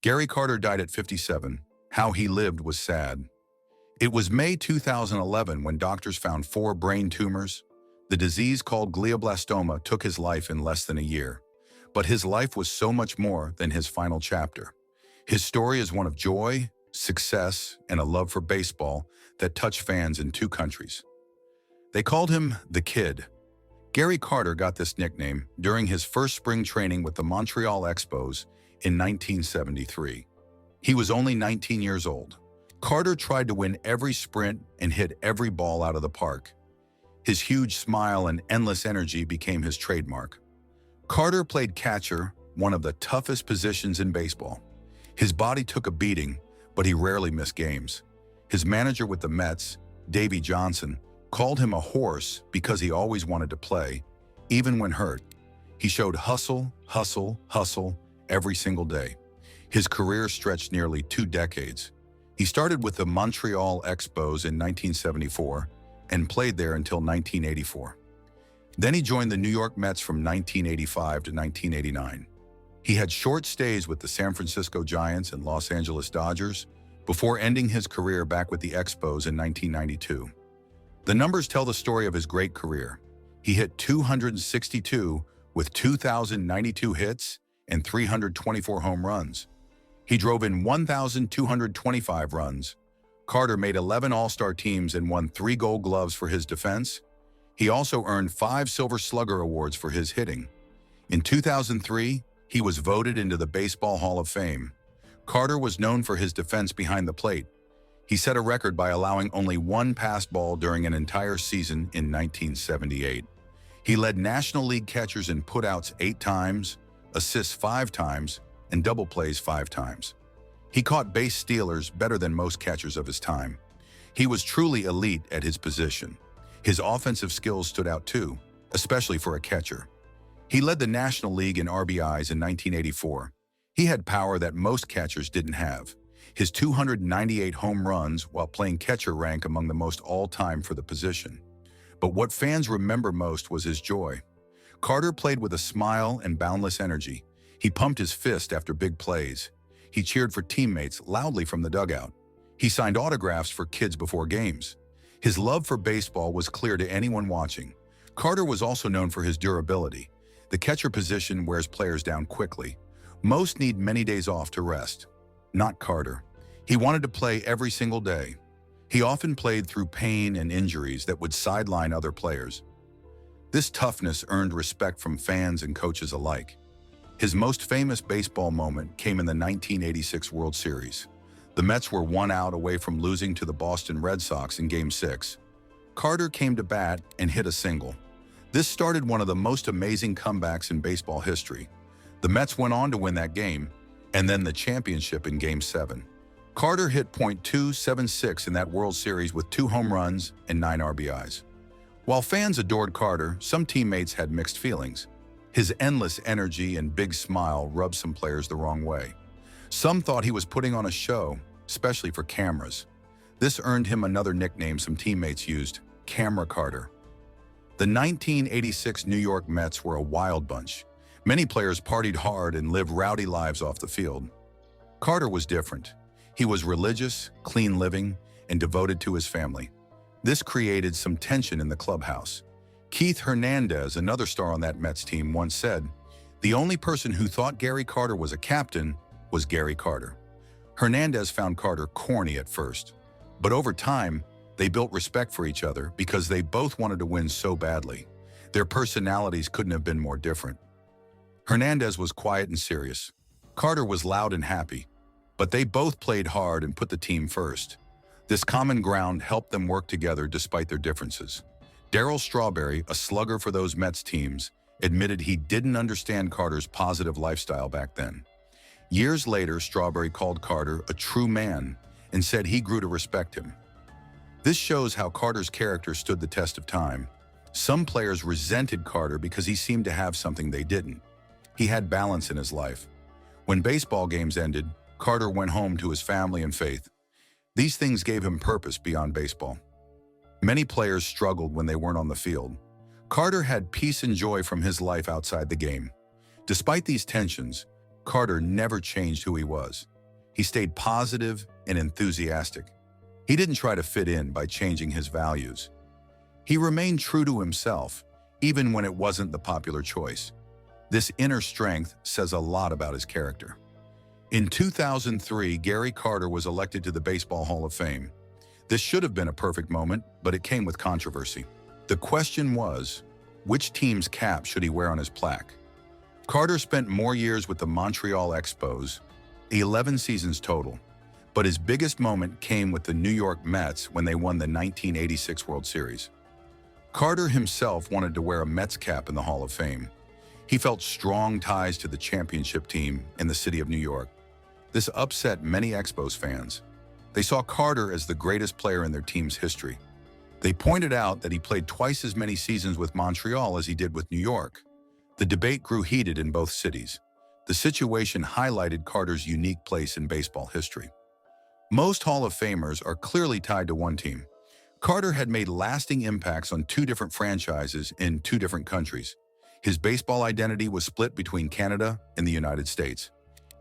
Gary Carter died at 57. How he lived was sad. It was May 2011 when doctors found 4 brain tumors. The disease called glioblastoma took his life in less than a year. But his life was so much more than his final chapter. His story is one of joy, success, and a love for baseball that touched fans in 2 countries. They called him the Kid. Gary Carter got this nickname during his first spring training with the Montreal Expos in 1973. He was only 19 years old. Carter tried to win every sprint and hit every ball out of the park. His huge smile and endless energy became his trademark. Carter played catcher, one of the toughest positions in baseball. His body took a beating, but he rarely missed games. His manager with the Mets, Davey Johnson, called him a horse because he always wanted to play, even when hurt. He showed hustle, hustle, hustle every single day. His career stretched nearly 2 decades. He started with the Montreal Expos in 1974 and played there until 1984. Then he joined the New York Mets from 1985 to 1989. He had short stays with the San Francisco Giants and Los Angeles Dodgers before ending his career back with the Expos in 1992. The numbers tell the story of his great career. He hit 262 with 2,092 hits and 324 home runs. He drove in 1,225 runs. Carter made 11 All-Star teams and won 3 Gold Gloves for his defense. He also earned 5 Silver Slugger Awards for his hitting. In 2003, he was voted into the Baseball Hall of Fame. Carter was known for his defense behind the plate. He set a record by allowing only 1 passed ball during an entire season in 1978. He led National League catchers in putouts 8 times, assists 5 times, and double plays 5 times. He caught base stealers better than most catchers of his time. He was truly elite at his position. His offensive skills stood out too, especially for a catcher. He led the National League in RBIs in 1984. He had power that most catchers didn't have. His 298 home runs while playing catcher rank among the most all-time for the position. But what fans remember most was his joy. Carter played with a smile and boundless energy. He pumped his fist after big plays. He cheered for teammates loudly from the dugout. He signed autographs for kids before games. His love for baseball was clear to anyone watching. Carter was also known for his durability. The catcher position wears players down quickly. Most need many days off to rest. Not Carter. He wanted to play every single day. He often played through pain and injuries that would sideline other players. This toughness earned respect from fans and coaches alike. His most famous baseball moment came in the 1986 World Series. The Mets were 1 out away from losing to the Boston Red Sox in Game 6. Carter came to bat and hit a single. This started one of the most amazing comebacks in baseball history. The Mets went on to win that game, and then the championship in Game 7. Carter hit .276 in that World Series with 2 home runs and 9 RBIs. While fans adored Carter, some teammates had mixed feelings. His endless energy and big smile rubbed some players the wrong way. Some thought he was putting on a show, especially for cameras. This earned him another nickname some teammates used, Camera Carter. The 1986 New York Mets were a wild bunch. Many players partied hard and lived rowdy lives off the field. Carter was different. He was religious, clean living, and devoted to his family. This created some tension in the clubhouse. Keith Hernandez, another star on that Mets team, once said, "The only person who thought Gary Carter was a captain was Gary Carter." Hernandez found Carter corny at first, but over time, they built respect for each other because they both wanted to win so badly. Their personalities couldn't have been more different. Hernandez was quiet and serious. Carter was loud and happy, but they both played hard and put the team first. This common ground helped them work together despite their differences. Darryl Strawberry, a slugger for those Mets teams, admitted he didn't understand Carter's positive lifestyle back then. Years later, Strawberry called Carter a true man and said he grew to respect him. This shows how Carter's character stood the test of time. Some players resented Carter because he seemed to have something they didn't. He had balance in his life. When baseball games ended, Carter went home to his family and faith. These things gave him purpose beyond baseball. Many players struggled when they weren't on the field. Carter had peace and joy from his life outside the game. Despite these tensions, Carter never changed who he was. He stayed positive and enthusiastic. He didn't try to fit in by changing his values. He remained true to himself, even when it wasn't the popular choice. This inner strength says a lot about his character. In 2003, Gary Carter was elected to the Baseball Hall of Fame. This should have been a perfect moment, but it came with controversy. The question was, which team's cap should he wear on his plaque? Carter spent more years with the Montreal Expos, 11 seasons total, but his biggest moment came with the New York Mets when they won the 1986 World Series. Carter himself wanted to wear a Mets cap in the Hall of Fame. He felt strong ties to the championship team in the city of New York. This upset many Expos fans. They saw Carter as the greatest player in their team's history. They pointed out that he played twice as many seasons with Montreal as he did with New York. The debate grew heated in both cities. The situation highlighted Carter's unique place in baseball history. Most Hall of Famers are clearly tied to one team. Carter had made lasting impacts on two different franchises in two different countries. His baseball identity was split between Canada and the United States.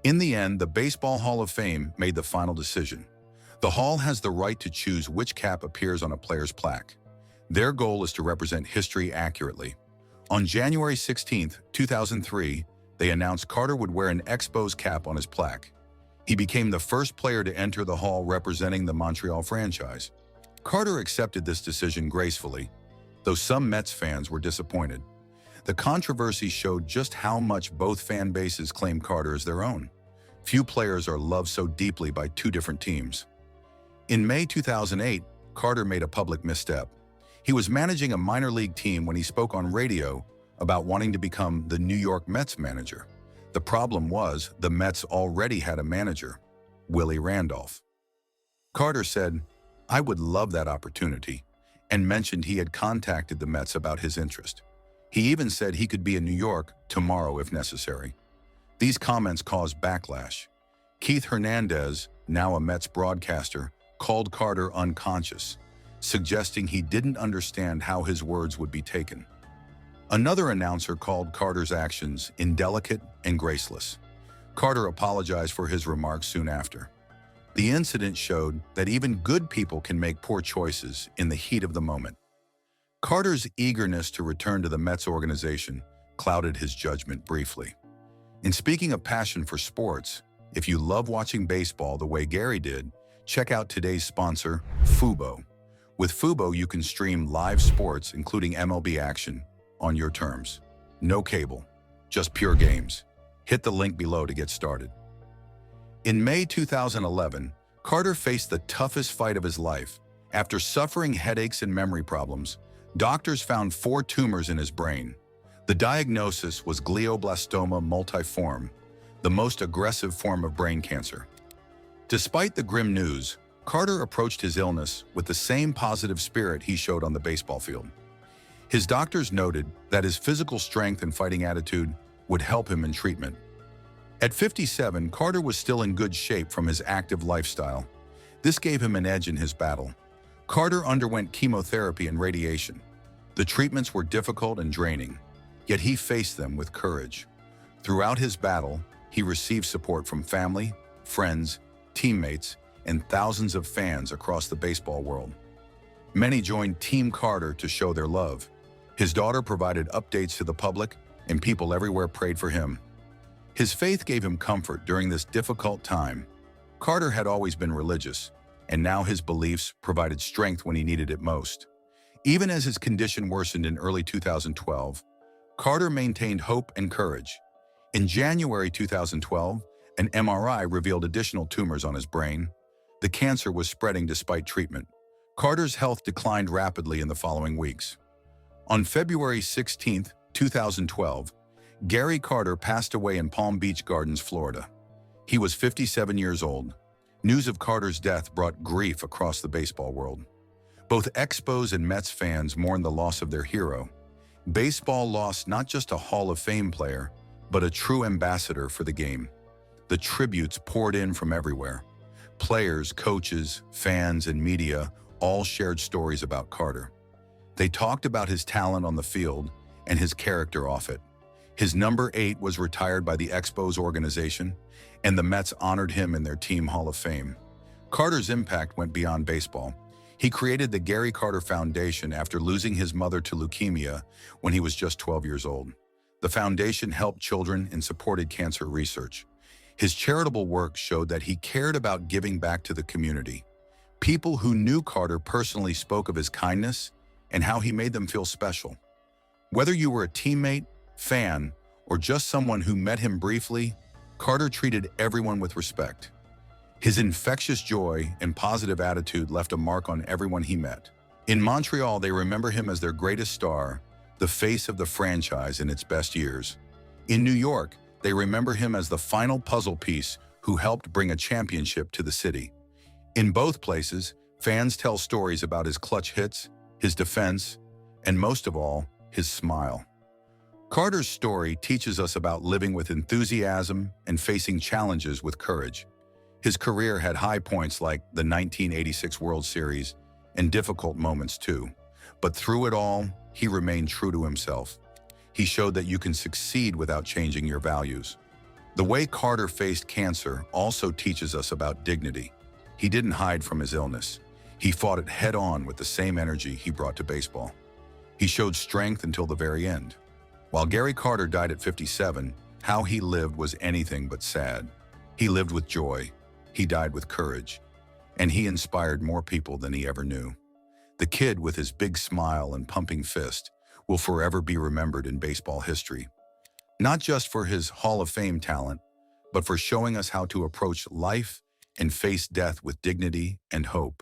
In the end, the Baseball Hall of Fame made the final decision. The Hall has the right to choose which cap appears on a player's plaque. Their goal is to represent history accurately. On January 16, 2003, they announced Carter would wear an Expos cap on his plaque. He became the first player to enter the Hall representing the Montreal franchise. Carter accepted this decision gracefully, though some Mets fans were disappointed. The controversy showed just how much both fan bases claim Carter as their own. Few players are loved so deeply by two different teams. In May 2008, Carter made a public misstep. He was managing a minor league team when he spoke on radio about wanting to become the New York Mets manager. The problem was the Mets already had a manager, Willie Randolph. Carter said, "I would love that opportunity," and mentioned he had contacted the Mets about his interest. He even said he could be in New York tomorrow if necessary. These comments caused backlash. Keith Hernandez, now a Mets broadcaster, called Carter unconscious, suggesting he didn't understand how his words would be taken. Another announcer called Carter's actions indelicate and graceless. Carter apologized for his remarks soon after. The incident showed that even good people can make poor choices in the heat of the moment. Carter's eagerness to return to the Mets organization clouded his judgment briefly. In speaking of passion for sports, if you love watching baseball the way Gary did, check out today's sponsor, Fubo. With Fubo, you can stream live sports, including MLB action, on your terms. No cable, just pure games. Hit the link below to get started. In May 2011, Carter faced the toughest fight of his life. After suffering headaches and memory problems, doctors found 4 tumors in his brain. The diagnosis was glioblastoma multiforme, the most aggressive form of brain cancer. Despite the grim news, Carter approached his illness with the same positive spirit he showed on the baseball field. His doctors noted that his physical strength and fighting attitude would help him in treatment. At 57, Carter was still in good shape from his active lifestyle. This gave him an edge in his battle. Carter underwent chemotherapy and radiation. The treatments were difficult and draining, yet he faced them with courage. Throughout his battle, he received support from family, friends, teammates, and thousands of fans across the baseball world. Many joined Team Carter to show their love. His daughter provided updates to the public, and people everywhere prayed for him. His faith gave him comfort during this difficult time. Carter had always been religious, and now his beliefs provided strength when he needed it most. Even as his condition worsened in early 2012, Carter maintained hope and courage. In January 2012, an MRI revealed additional tumors on his brain. The cancer was spreading despite treatment. Carter's health declined rapidly in the following weeks. On February 16, 2012, Gary Carter passed away in Palm Beach Gardens, Florida. He was 57 years old. News of Carter's death brought grief across the baseball world. Both Expos and Mets fans mourned the loss of their hero. Baseball lost not just a Hall of Fame player, but a true ambassador for the game. The tributes poured in from everywhere. Players, coaches, fans, and media all shared stories about Carter. They talked about his talent on the field and his character off it. His number 8 was retired by the Expos organization, and the Mets honored him in their team Hall of Fame. Carter's impact went beyond baseball. He created the Gary Carter Foundation after losing his mother to leukemia when he was just 12 years old. The foundation helped children and supported cancer research. His charitable work showed that he cared about giving back to the community. People who knew Carter personally spoke of his kindness and how he made them feel special. Whether you were a teammate, fan, or just someone who met him briefly, Carter treated everyone with respect. His infectious joy and positive attitude left a mark on everyone he met. In Montreal, they remember him as their greatest star, the face of the franchise in its best years. In New York, they remember him as the final puzzle piece who helped bring a championship to the city. In both places, fans tell stories about his clutch hits, his defense, and most of all, his smile. Carter's story teaches us about living with enthusiasm and facing challenges with courage. His career had high points like the 1986 World Series and difficult moments too. But through it all, he remained true to himself. He showed that you can succeed without changing your values. The way Carter faced cancer also teaches us about dignity. He didn't hide from his illness. He fought it head-on with the same energy he brought to baseball. He showed strength until the very end. While Gary Carter died at 57, how he lived was anything but sad. He lived with joy. He died with courage. And he inspired more people than he ever knew. The kid with his big smile and pumping fist will forever be remembered in baseball history. Not just for his Hall of Fame talent, but for showing us how to approach life and face death with dignity and hope.